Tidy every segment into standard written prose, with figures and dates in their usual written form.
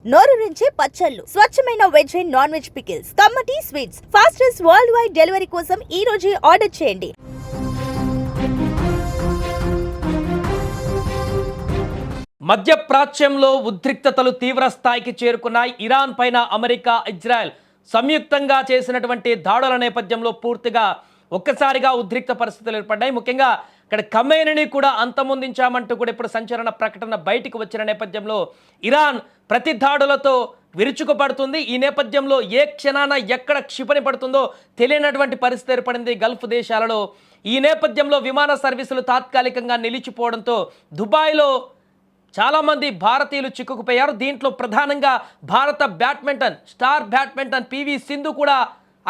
నోరూరించే పచ్చళ్ళు, స్వచ్ఛమైన veg and non veg pickles, కమ్మటి sweets, fastest world wide delivery కోసం ఈ రోజే ఆర్డర్ చేయండి. మధ్యప్రాచ్యంలో ఉద్రిక్తతలు తీవ్ర స్థాయికి చేరుకున్నాయి. ఇరాన్ పైన అమెరికా, ఇజ్రాయెల్ సంయుక్తంగా చేసినటువంటి దాడుల నేపథ్యంలో పూర్తిగా ఒక్కసారిగా ఉద్రిక్త పరిస్థితులు ఏర్పడ్డాయి. ముఖ్యంగా ఇక్కడ ఖమేనీని కూడా అంతమొందించామంటూ కూడా ఇప్పుడు సంచలన ప్రకటన బయటికి వచ్చిన నేపథ్యంలో ఇరాన్ ప్రతి దాడులతో విరుచుకుపడుతుంది. ఈ నేపథ్యంలో ఏ క్షణాన ఎక్కడ క్షిపణి పడుతుందో తెలియనటువంటి పరిస్థితి ఏర్పడింది గల్ఫ్ దేశాలలో. ఈ నేపథ్యంలో విమాన సర్వీసులు తాత్కాలికంగా నిలిచిపోవడంతో దుబాయ్లో చాలామంది భారతీయులు చిక్కుకుపోయారు. దీంట్లో ప్రధానంగా భారత స్టార్ బ్యాడ్మింటన్ పివి సింధు కూడా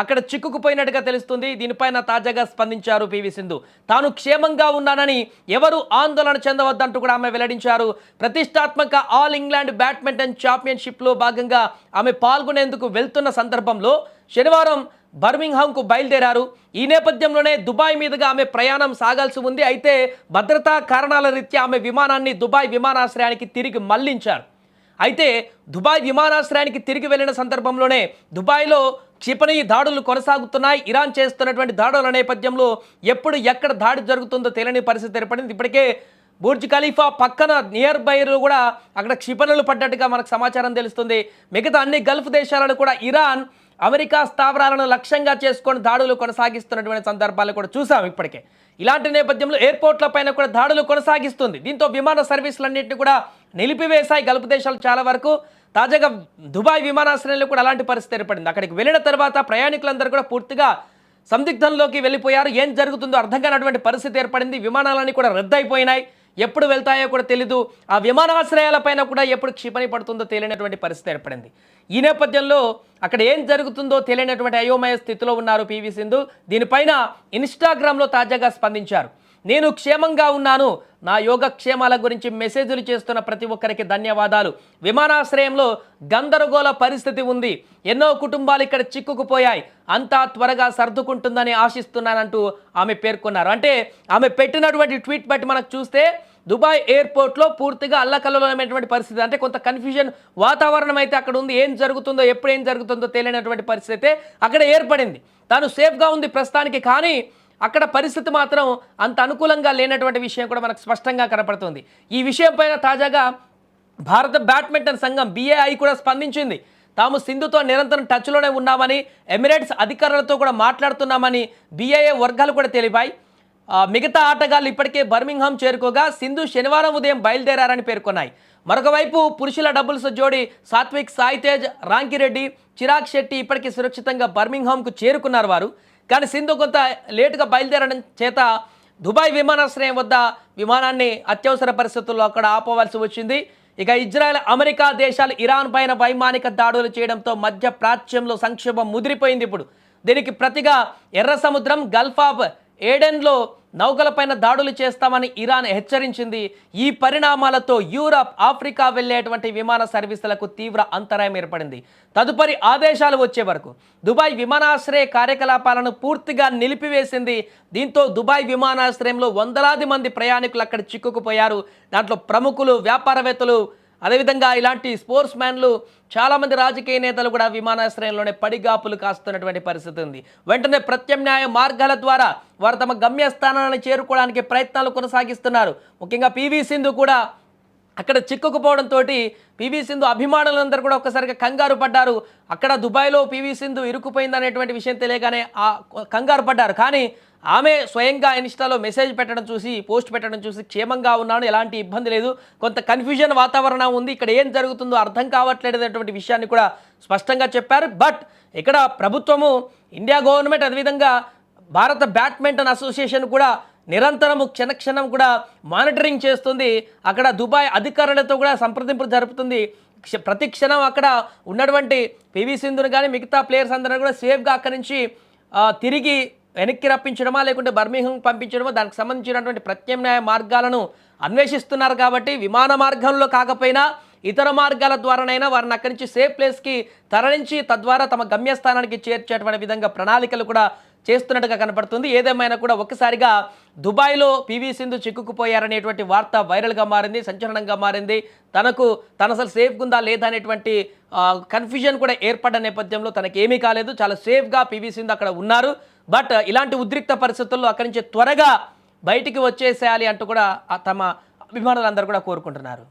అక్కడ చిక్కుకుపోయినట్టుగా తెలుస్తుంది. దీనిపైన తాజాగా స్పందించారు పివి సింధు. తాను క్షేమంగా ఉన్నానని ఎవరు ఆందోళన చెందవద్దంటూ కూడా ఆమె వెల్లడించారు. ప్రతిష్టాత్మక ఆల్ ఇంగ్లాండ్ బ్యాడ్మింటన్ ఛాంపియన్షిప్లో భాగంగా ఆమె పాల్గొనేందుకు వెళ్తున్న సందర్భంలో శనివారం బర్మింగ్హామ్కు బయలుదేరారు. ఈ నేపథ్యంలోనే దుబాయ్ మీదుగా ఆమె ప్రయాణం సాగాల్సి ఉంది. అయితే భద్రతా కారణాల రీత్యా ఆమె విమానాన్ని దుబాయ్ విమానాశ్రయానికి తిరిగి మళ్లించారు. అయితే దుబాయ్ విమానాశ్రయానికి తిరిగి వెళ్ళిన సందర్భంలోనే దుబాయ్లో క్షిపణి దాడులు కొనసాగుతున్నాయి. ఇరాన్ చేస్తున్నటువంటి దాడుల నేపథ్యంలో ఎప్పుడు ఎక్కడ దాడి జరుగుతుందో తెలియని పరిస్థితి ఏర్పడింది. ఇప్పటికే బుర్జ్ ఖలీఫా పక్కన నియర్ బైలో కూడా అక్కడ క్షిపణులు పడ్డట్టుగా మనకు సమాచారం తెలుస్తుంది. మిగతా అన్ని గల్ఫ్ దేశాలను కూడా ఇరాన్ అమెరికా స్థావరాలను లక్ష్యంగా చేసుకొని దాడులు కొనసాగిస్తున్నటువంటి సందర్భాలు కూడా చూసాం. ఇప్పటికే ఇలాంటి నేపథ్యంలో ఎయిర్పోర్ట్ల పైన కూడా దాడులు కొనసాగిస్తుంది. దీంతో విమాన సర్వీసులన్నింటినీ కూడా నిలిపివేశాయి గల్ఫ్ దేశాలు చాలా వరకు. తాజాగా దుబాయ్ విమానాశ్రయంలో కూడా అలాంటి పరిస్థితి ఏర్పడింది. అక్కడికి వెళ్ళిన తర్వాత ప్రయాణికులందరూ కూడా పూర్తిగా సందిగ్ధంలోకి వెళ్ళిపోయారు. ఏం జరుగుతుందో అర్థం కానటువంటి పరిస్థితి ఏర్పడింది. విమానాలన్నీ కూడా రద్దయిపోయినాయి. ఎప్పుడు వెళ్తాయో కూడా తెలీదు. ఆ విమానాశ్రయాలపైన కూడా ఎప్పుడు క్షిపణి పడుతుందో తెలియనటువంటి పరిస్థితి ఏర్పడింది. ఈ నేపథ్యంలో అక్కడ ఏం జరుగుతుందో తెలియనటువంటి అయోమయ స్థితిలో ఉన్నారు పివి సింధు. దీనిపైన ఇన్స్టాగ్రామ్లో తాజాగా స్పందించారు. నేను క్షేమంగా ఉన్నాను, నా యోగక్షేమాల గురించి మెసేజ్లు చేస్తున్న ప్రతి ఒక్కరికి ధన్యవాదాలు. విమానాశ్రయంలో గందరగోళ పరిస్థితి ఉంది, ఎన్నో కుటుంబాలు ఇక్కడ చిక్కుకుపోయాయి, అంతా త్వరగా సర్దుకుంటుందని ఆశిస్తున్నానంటూ ఆమె పేర్కొన్నారు. అంటే ఆమె పెట్టినటువంటి ట్వీట్ బట్టి మనకు చూస్తే దుబాయ్ ఎయిర్పోర్ట్లో పూర్తిగా అల్లకల్లోలమైనటువంటి పరిస్థితి, అంటే కొంత కన్ఫ్యూజన్ వాతావరణం అయితే అక్కడ ఉంది. ఏం జరుగుతుందో ఎప్పుడు ఏం జరుగుతుందో తెలియనటువంటి పరిస్థితి అక్కడ ఏర్పడింది. తాను సేఫ్గా ఉంది ప్రస్తుతానికి, కానీ అక్కడ పరిస్థితి మాత్రం అంత అనుకూలంగా లేనటువంటి విషయం కూడా మనకు స్పష్టంగా కనపడుతుంది. ఈ విషయం పైన తాజాగా భారత బ్యాడ్మింటన్ సంఘం BAI కూడా స్పందించింది. తాము సింధుతో నిరంతరం టచ్లోనే ఉన్నామని, ఎమిరేట్స్ అధికారులతో కూడా మాట్లాడుతున్నామని BAI వర్గాలు కూడా తెలిపాయి. మిగతా ఆటగాళ్ళు ఇప్పటికే బర్మింగ్హామ్ చేరుకోగా సింధు శనివారం ఉదయం బయలుదేరారని పేర్కొన్నాయి. మరొక వైపు పురుషుల డబుల్స్ జోడీ సాత్విక్ సాయితేజ్, రాంకిరెడ్డి, చిరాగ్ శెట్టి ఇప్పటికీ సురక్షితంగా బర్మింగ్హామ్కు చేరుకున్నారు వారు. కానీ సింధు కొంత లేటుగా బయలుదేరడం చేత దుబాయ్ విమానాశ్రయం వద్ద విమానాన్ని అత్యవసర పరిస్థితుల్లో అక్కడ ఆపవలసి వచ్చింది. ఇక ఇజ్రాయెల్, అమెరికా దేశాలు ఇరాన్ పైన వైమానిక దాడులు చేయడంతో మధ్య ప్రాచ్యంలో సంక్షోభం ముదిరిపోయింది. ఇప్పుడు దీనికి ప్రతిగా ఎర్ర సముద్రం, గల్ఫ్ ఆఫ్ ఏడెన్లో నౌకలపైన దాడులు చేస్తామని ఇరాన్ హెచ్చరించింది. ఈ పరిణామాలతో యూరప్, ఆఫ్రికా వెళ్లేటువంటి విమాన సర్వీసులకు తీవ్ర అంతరాయం ఏర్పడింది. తదుపరి ఆదేశాలు వచ్చే వరకు దుబాయ్ విమానాశ్రయ కార్యకలాపాలను పూర్తిగా నిలిపివేసింది. దీంతో దుబాయ్ విమానాశ్రయంలో వందలాది మంది ప్రయాణికులు అక్కడ చిక్కుకుపోయారు. దాంట్లో ప్రముఖులు, వ్యాపారవేత్తలు, అదేవిధంగా ఇలాంటి స్పోర్ట్స్ మ్యాన్లు, చాలామంది రాజకీయ నేతలు కూడా విమానాశ్రయంలోనే పడిగాపులు కాస్తున్నటువంటి పరిస్థితి ఉంది. వెంటనే ప్రత్యామ్నాయ మార్గాల ద్వారా వారు తమ గమ్యస్థానాలను చేరుకోవడానికి ప్రయత్నాలు కొనసాగిస్తున్నారు. ముఖ్యంగా పివి సింధు కూడా అక్కడ చిక్కుకుపోవడంతో పివి సింధు అభిమానులందరూ కూడా ఒక్కసారిగా కంగారు పడ్డారు. అక్కడ దుబాయ్లో పివి సింధు ఇరుక్కుపోయిందనేటువంటి విషయం తెలియగానే కంగారు పడ్డారు. కానీ ఆమె స్వయంగా ఇన్స్టాలో మెసేజ్ పెట్టడం చూసి, పోస్ట్ పెట్టడం చూసి క్షేమంగా ఉన్నాను, ఎలాంటి ఇబ్బంది లేదు, కొంత కన్ఫ్యూజన్ వాతావరణం ఉంది, ఇక్కడ ఏం జరుగుతుందో అర్థం కావట్లేదు అనేటువంటి విషయాన్ని కూడా స్పష్టంగా చెప్పారు. బట్ ఇక్కడ ప్రభుత్వము, ఇండియా గవర్నమెంట్, అదేవిధంగా భారత బ్యాడ్మింటన్ అసోసియేషన్ కూడా నిరంతరము క్షణక్షణం కూడా మానిటరింగ్ చేస్తుంది. అక్కడ దుబాయ్ అధికారులతో కూడా సంప్రదింపులు జరుపుతుంది. ప్రతి క్షణం అక్కడ ఉన్నటువంటి పివి సింధును కానీ మిగతా ప్లేయర్స్ అందరూ కూడా సేఫ్గా అక్కడి నుంచి తిరిగి వెనక్కి రప్పించడమా లేకుంటే బర్మింగ్హామ్ పంపించడమో దానికి సంబంధించినటువంటి ప్రత్యామ్నాయ మార్గాలను అన్వేషిస్తున్నారు. కాబట్టి విమాన మార్గంలో కాకపోయినా ఇతర మార్గాల ద్వారానైనా వారిని అక్కడి నుంచి సేఫ్ ప్లేస్కి తరలించి తద్వారా తమ గమ్యస్థానానికి చేర్చేటువంటి విధంగా ప్రణాళికలు కూడా చేస్తున్నట్టుగా కనపడుతుంది. ఏదేమైనా కూడా ఒక్కసారిగా దుబాయ్లో పివి సింధు చిక్కుకుపోయారనేటువంటి వార్త వైరల్గా మారింది, సంచలనంగా మారింది. తను అసలు సేఫ్గా ఉందా లేదా అనేటువంటి కన్ఫ్యూజన్ కూడా ఏర్పడ్డ నేపథ్యంలో తనకేమీ కాలేదు, చాలా సేఫ్గా పివి సింధు అక్కడ ఉన్నారు. బట్ ఇలాంటి ఉద్రిక్త పరిస్థితుల్లో అక్కడి నుంచి త్వరగా బయటికి వచ్చేసేయాలి అంటూ కూడా తమ అభిమానులందరూ కూడా కోరుకుంటున్నారు.